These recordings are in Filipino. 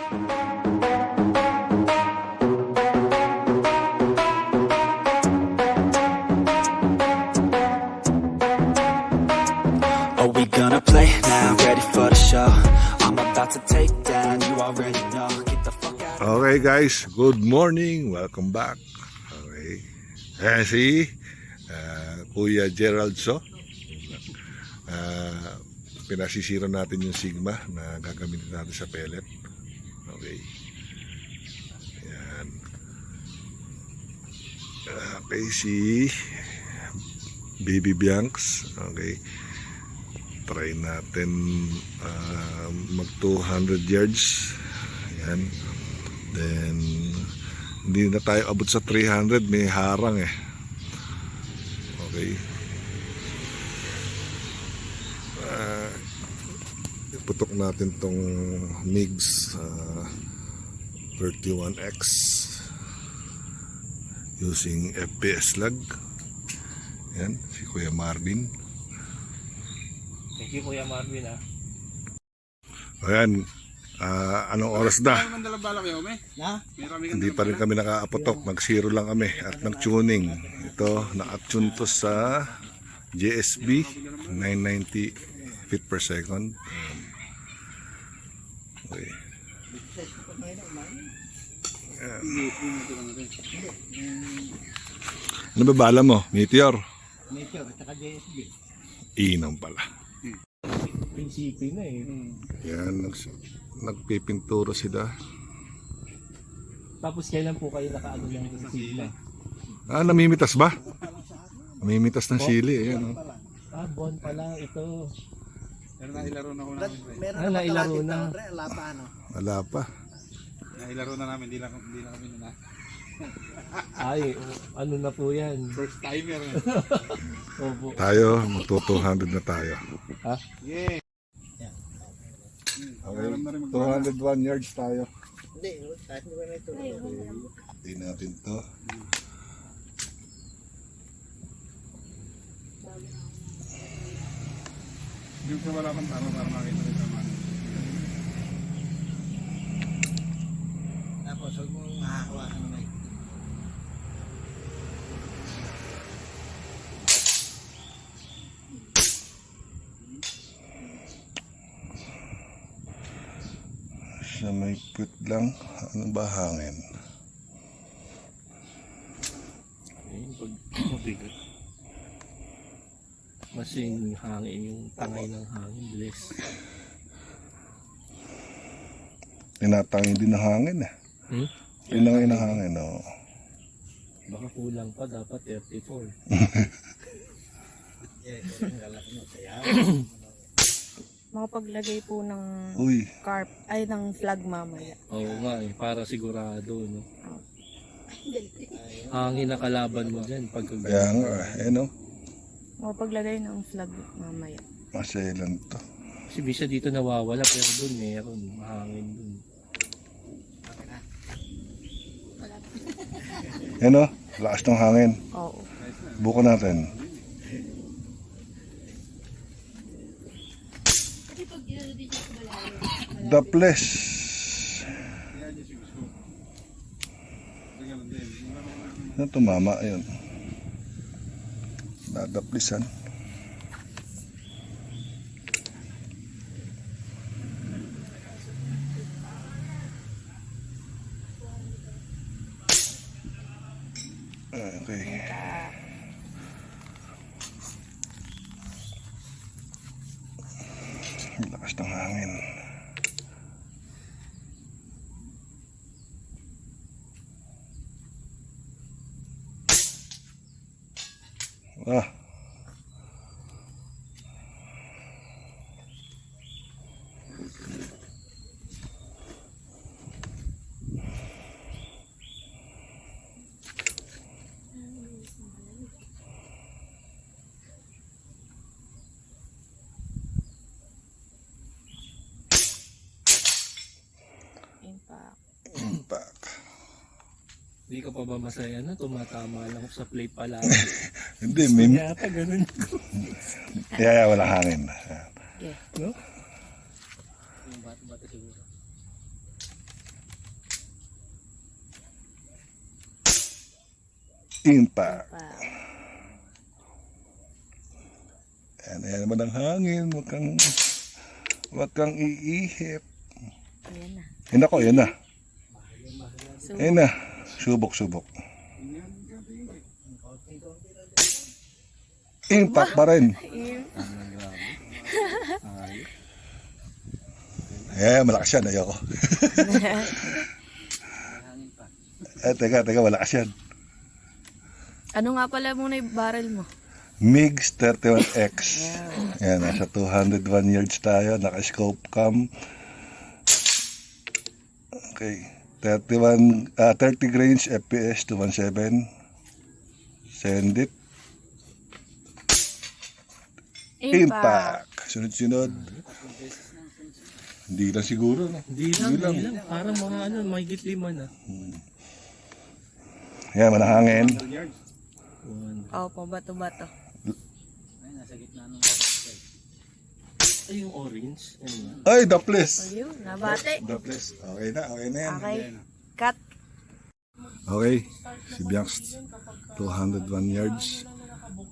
Are we gonna play now? Ready for the show? I'm about to take down, you already know. Get the fuck out. Okay guys, good morning. Welcome back. Okay. Ayan si Kuya Gerald So. Pinasisira natin yung Sigma na gagamitin natin sa pellet. Okay. Ayan. Okay, si Baby Biancs. Okay. Try natin mag 200 yards. Ayan. Then hindi na tayo abot sa 300, may harang eh. Okay. Iputok natin tong MIGS 31X using FPS lag. Ayan, si Kuya Marvin. Thank you, Kuya Marvin, ha. Ayan, anong oras na? Hindi pa rin kami nakaapotok. Nag-zero lang kami at nag-tuning. Ito, na-tune to sa JSB 990 feet per second. Okay. Ano ba bala mo? Meteor? Meteor, at saka JSB. Inang pala. PCP na eh. Yan, nagpipinturo sila. Tapos kailan po kayo nakaano ng Sigma? Namimitas ba? Namimitas ng sili. Ayan, oh. Buwan pala ito. Pero nailaro na ko namin. Nailaro na. Wala pa ano? Wala pa. Nailaro na namin, di lang kami na. Ay, ano na po yan? First timer. Opo. Tayo, magto 200 na tayo. Ha? Yeah. Okay, 201 yards tayo. Hindi, kahit hindi ba na ito. Hindi natin to. Yung sa wala kang tama para makita rin naman. Tapos huwag mong makakawakan na ito. Sa may put lang, ano ba hangin? Ayun, pag mabigat. Masing hangin yung tangay ng hangin, bless. Tinatangin din ng hangin eh. Tinangin ng hangin, oh. Baka kulang pa, dapat 34. Makapaglagay po ng Uy, carp, ay ng flag mamaya. Oo nga eh, para sigurado, no? Hangin na kalaban mo dyan pag kaya nga, eh no? Makapaglagay ng flag mamaya. Masailan to. kasi bisa dito nawawala pero doon meron, mahangin doon. Yan o, lakas ng hangin. Oo. Buko natin. Daples. Ano tumama? Ayun. Dadaplisan. Okay. Lakas ng hangin. Ah. Impact. Hindi ka pa ba masaya na tumatama lang sa plate pala? Hindi, may... Yata ganun. Yeah, wala hangin. No? Yung bata-bata siguro. Impact. Pa. Ayan naman ang hangin. Huwag kang iihip. Ayan na. Yan ako, yan na. So, Ayan na. Subok. Impact pa rin. Malakas yan. Ayoko. Teka, malakas yan. ano nga pala muna yung barrel mo? MiGs 31X. Yan, nasa 201 yards tayo. Naka-scope cam. Okay. 30 grains FPS 217. Send it. Impact. Sunod-sunod. Hindi lang siguro. No? Hindi lang. Parang mga mahigit 5 na. Yan, manahangin. Opo, bato-bato. Ay, yung orange. Ano yan? Ay, daples. Ayun, nabate. Daples. Okay na yan. Okay. Cut. Okay. Si Bianx 201 yards.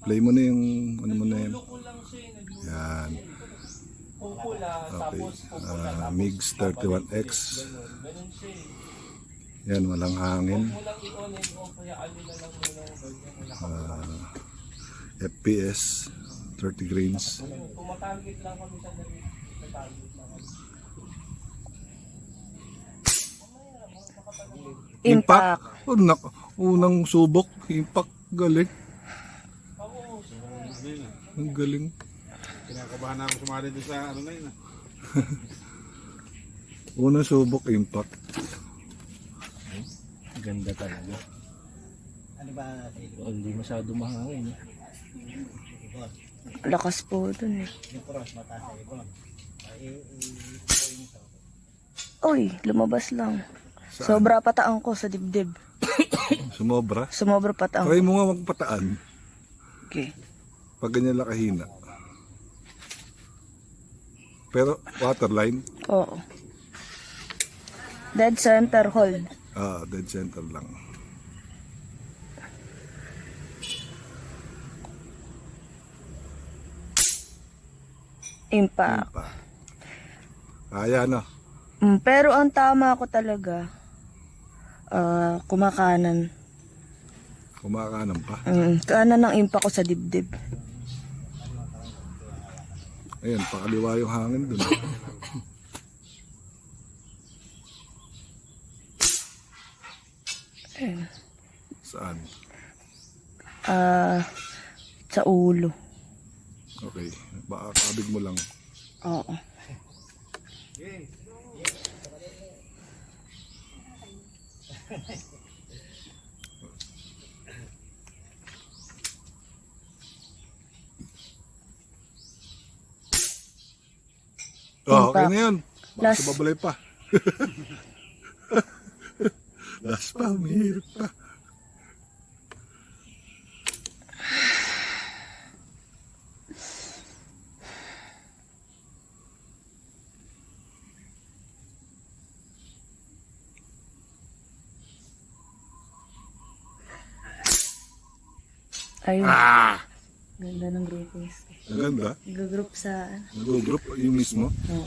Play mo na yung ano mo na yan. Yan. Okay. MiGs 31X. Yan, walang hangin. FPS 30 grains. Impact. Unang subok. Impact. Galing. Ang galing. Kinakabahan na ako sumali doon sa ano na yun. Unang subok. Impact. Ganda talaga. Ano ba? Hindi masyado mahangin. Lakas po dun eh. Yung cross mataas sa ibon. Uy, lumabas lang. Sobra pataan ko sa dibdib. Sumobra. Sumobra pataan Try ko. mo nga magpataan. Okay. Pag ganyan lang kahina. Pero waterline. Oo. Dead center hold. Dead center lang. Impact. Kaya no. Pero ang tama ko talaga, kumakanan. Kumakanan pa. Kanan ng impact ko sa dibdib. Ayan, pakaliwa yung hangin dun. Saan? Sa ulo. Okay. Baka kabig mo lang. Oo. Okay na yun. Baka Last. sumabalay pa. Last pa, mahirap pa. Ayun. Ganda ng groupings. Ang ganda. Nag-group sa... Nag-group yung mismo. Oo.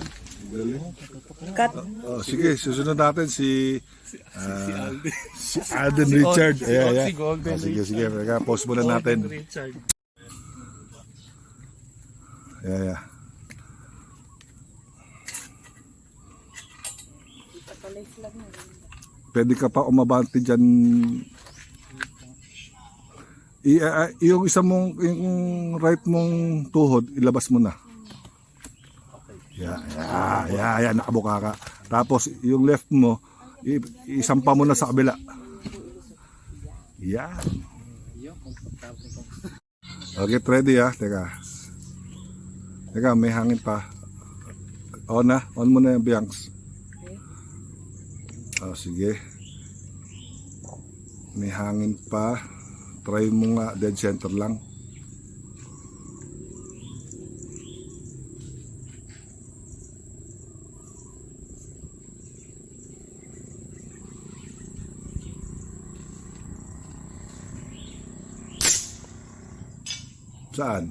Galing. Cut. Sige, susunod natin si Alden Richard. Yeah. Si Golden Sige. Post muna natin. Richard. Yeah. Pwede ka pa umabante dyan. Yung isa mong, yung right mong tuhod, ilabas mo na. Yeah, nakabuka ka. Tapos yung left mo, isampa mo na sa kabila. Yan. Okay, ready Teka, may hangin pa. On mo na yung Bianx. Sige. May hangin pa. Try mo nga dead center lang. Saan?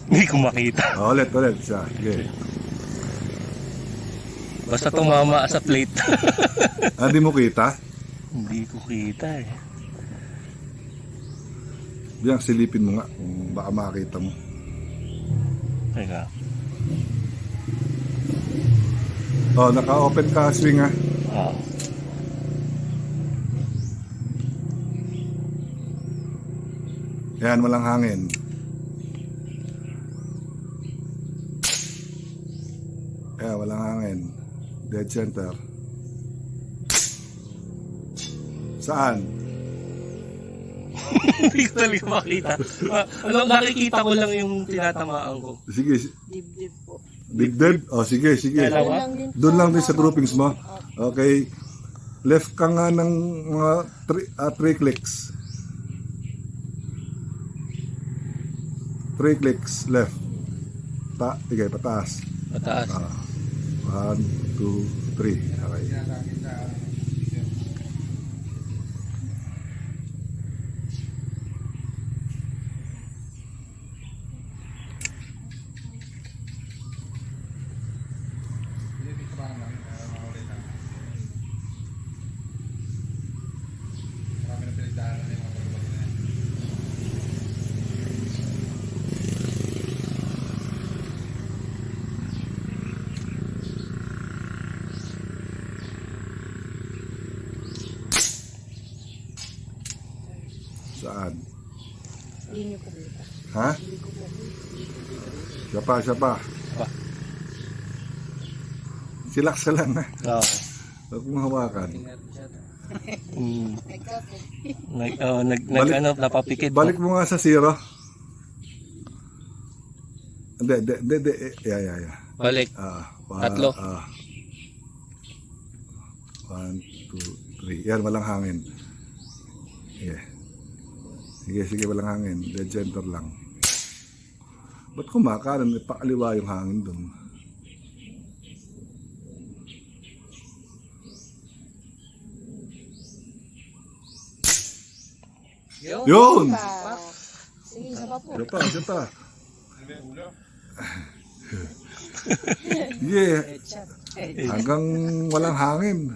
Hindi ko makita. Ulit. Siya. Sige. Basta tumama sa plate. Di mo kita? Hindi ko kita eh. Diyan, silipin mo nga. Kung baka makakita mo. Teka. Naka-open ka swing ha. Ah. Yan, walang hangin. Yan, walang hangin. Dead center. Saan? Hindi ko talaga makita. Nakikita ko lang yung tinatamaan ko. Sige. Dibdib po. Dibdib? Sige. Dalawa? Doon lang din sa groupings mo. Okay. Left ka nga ng mga 3 clicks. 3 clicks left. Sige, pataas. Mataas. 1, 2, 3. Okay. Saan? Hindi niyo po kita. Ha? Siya pa. Chillax ka lang ha. Oo. Huwag mong hawakan. Napapikit. Balik mo nga sa 0. Hindi. Yeah. Balik. Tatlo. 1, 2, 3. Yan, walang hangin. Sige, walang hangin. Dead center lang. Ba't kumakanan? Pakaliwa yung hangin dun. Yun! Sige, isa pa po. Siya pa. Yeah. Hanggang walang hangin.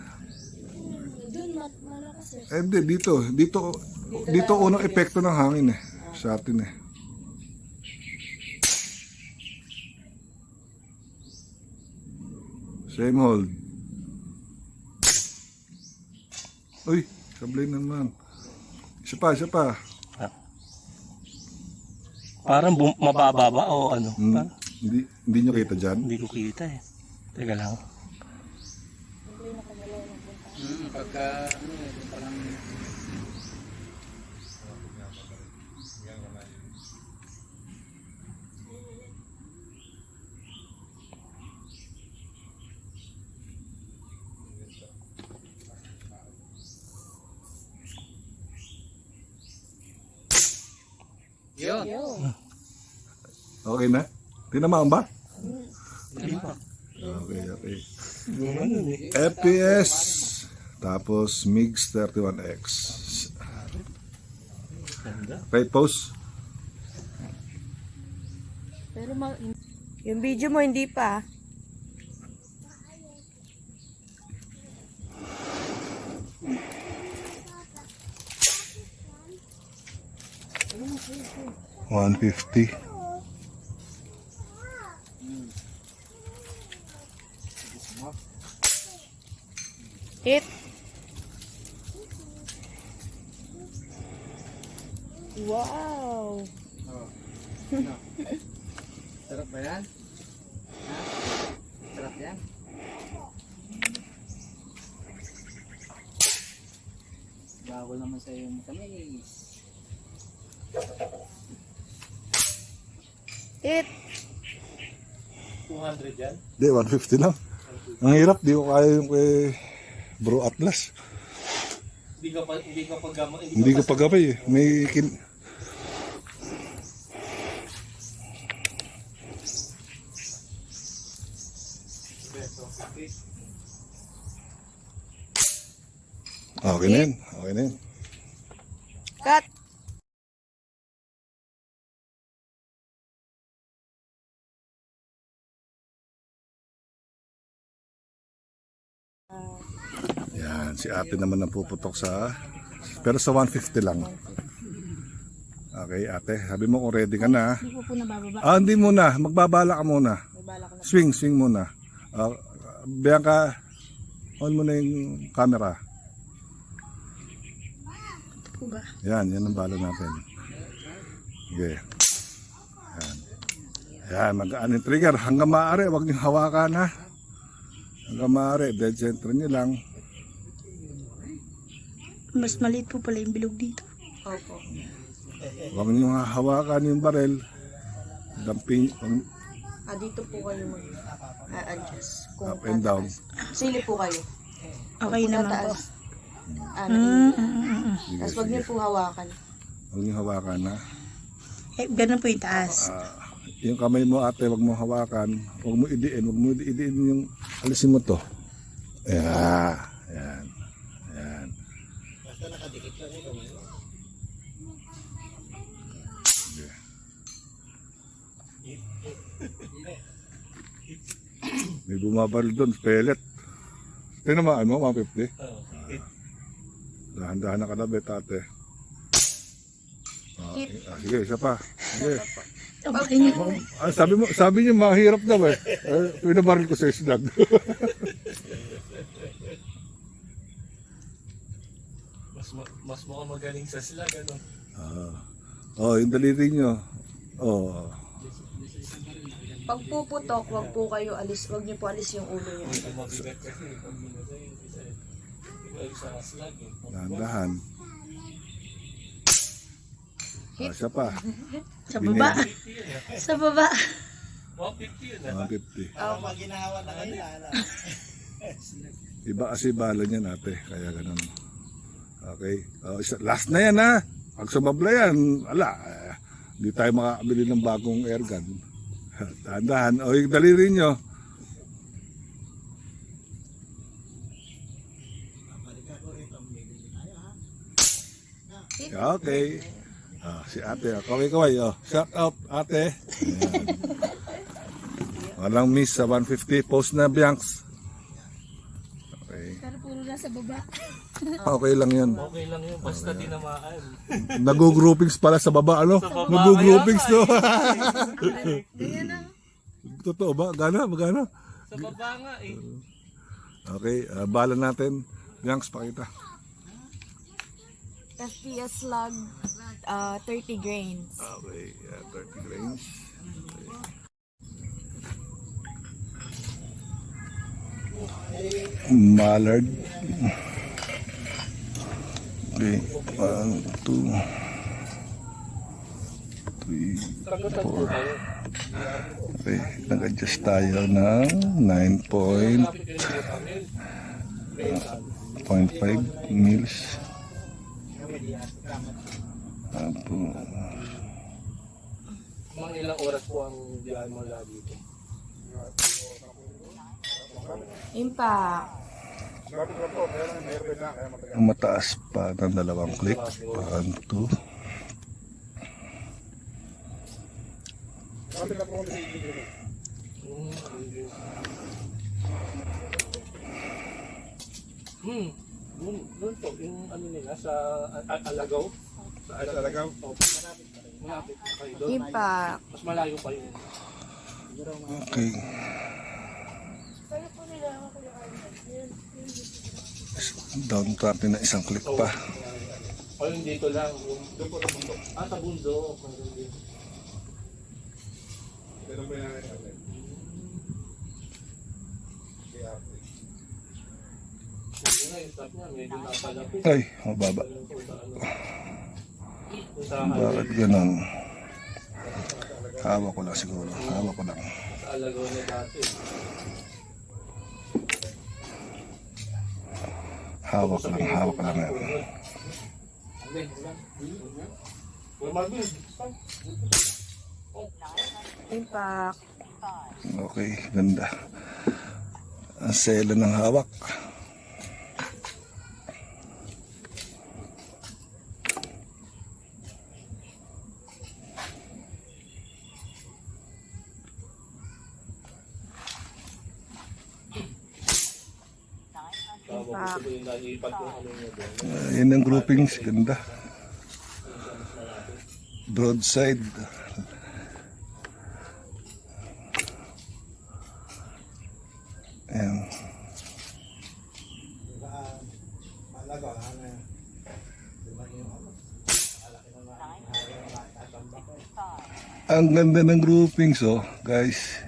Doon, malakas eh. Hindi, dito unang epekto ng hangin sa atin Same hold. Uy, sablay naman. Isa pa. Parang mababa ba o ano? Hindi nyo kita dyan? Hindi ko kita eh. Teka lang. Okay na? Tinamaan ba? Hindi pa. Okay. FPS tapos MiGs 31X. Right pose? Pero yung video mo hindi pa. $150. Hit. Wow. Sarap ba yan? Sarap yan? Bago naman sa'yo yung matamis. Hit. 200 yan? Hindi, 150 lang. Ang hirap, di ko kaya yung kay Bro Atlas. Hindi ka Hindi ko pagabay May Okay na yun. Cut. Yan, si ate naman ang puputok sa, pero sa 150 lang. Okay, ate, sabi mo kung ready ka na. Hindi po nabababa. Hindi muna, magbabala ka muna. Swing muna. Bianca, on mo na yung camera. Yan ang bala natin. Okay. Yan, mag-aan yung trigger. Hanggang maaari, huwag niyong hawakan ha. Hanggang maaari, dead center niyo lang. Mas maliit po pala yung bilog dito. Opo. Huwag niyong hawakan yung barel. Damping, Dito po kayo mag-adjust. up and down. Sili po kayo. Okay Kung naman po. tataas, Sige, Tapos wag niyo po hawakan. Huwag niyong hawakan ha. Ganun po yung taas. Yung kamay mo ate, wag mo hawakan, wag mo idiin yung alisin mo to. Ayan, ayan, ayan. Okay. May bumabaril doon, pellet. Tinamaan mo, 150. Dahan-dahan na kalabit ate. Sige, isa pa. Sige. Sabi niyo mahirap daw eh. Pinabaril ko sa isdag. Mas mukhang magaling sa slag, ano? Yung daliri niyo. Pag puputok, wag po kayo alis, wag niyo po alis yung ulo niyo. Ito mabigat kasi. Pag minasay, ikaw sa slag eh. Dahan-dahan. Isa pa. Sa baba. Sa baba. 150 yun, 150. Pag ginawa na kayo, Iba kasi bala niya ate, kaya ganun. Okay. Last na yan ha. Pag sumabla yan, hindi tayo makakabili ng bagong airgun. Dahan-dahan. Yung daliri nyo. Okay. Si ate, kaway-kaway. Shout out, ate. Ayan. Walang miss sa 150. Post na, Biancs. Okay. Pero puro nasa baba. Okay lang yun. Okay lang yun, basta tinamaan. Nag-groupings pala sa baba, ano? baba, Nag-groupings, no? Ganyan ang Totoo ba? Magana? Sa baba nga eh. Okay, bala natin. Biancs, pakita. FPS slug, 30 grains. Okay, 30 grains. Mallard. Okay, 1, 2, 3, 4. Okay, nag-adjust tayo ng 9.5 mils. Mga ilang oras po ang biyahe mo lagi dito? Impact. Ang mataas pa ng 2 click. 1, 2. Doon po, yung ano nila sa Alagaw. Sa Alagaw? Malapit na kayo doon. Impact. Mas malayo pa yun. Okay. Down natin na 1 click pa. O yung dito lang. Doon po sa bundok. Sa bundok. Pero pa yan natin. Ay, mababa. Bakit ganun? Hawak ko lang siguro. Hawak ko lang. Sa Alagaw na dati. Hawak lang yan. Impact. Okay, ganda. Ang sela ng hawak. Pak. Gusto yung naipat yung ano nyo doon. Yan ang groupings, ganda. Broadside. Ayan. Ang ganda ng groupings, oh, guys.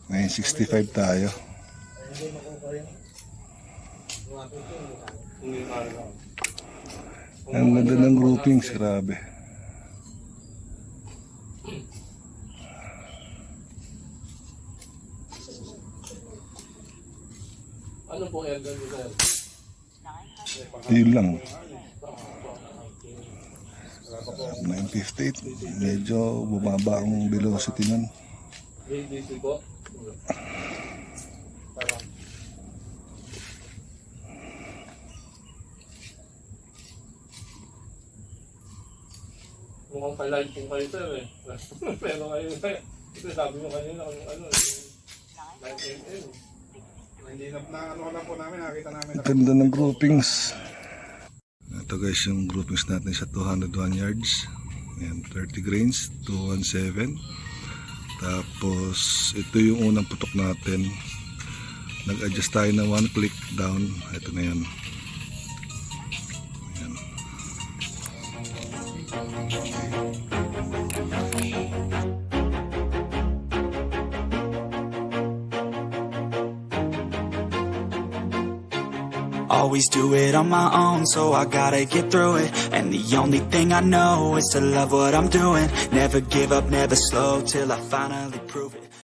Ngayon 65 tayo. Ang ganda ng groupings, grabe. Ano pong airgun nyo sir? Yun lang. 958. Medyo bumaba ang velocity nun. DC po? Mukhang pa-live po kayo sir eh. Pero kayo kasi sabi mo kanina kung ano, 9 AM. Ang ganda ng groupings. Ito guys yung groupings natin sa 201 yards. Ayan, 30 grains, 217. Tapos ito yung unang putok natin. Nag-adjust tayo na 1 click down. Ito na yun. Ayan. Always do it on my own, so I gotta get through it. And the only thing I know is to love what I'm doing. Never give up, never slow, till I finally prove it.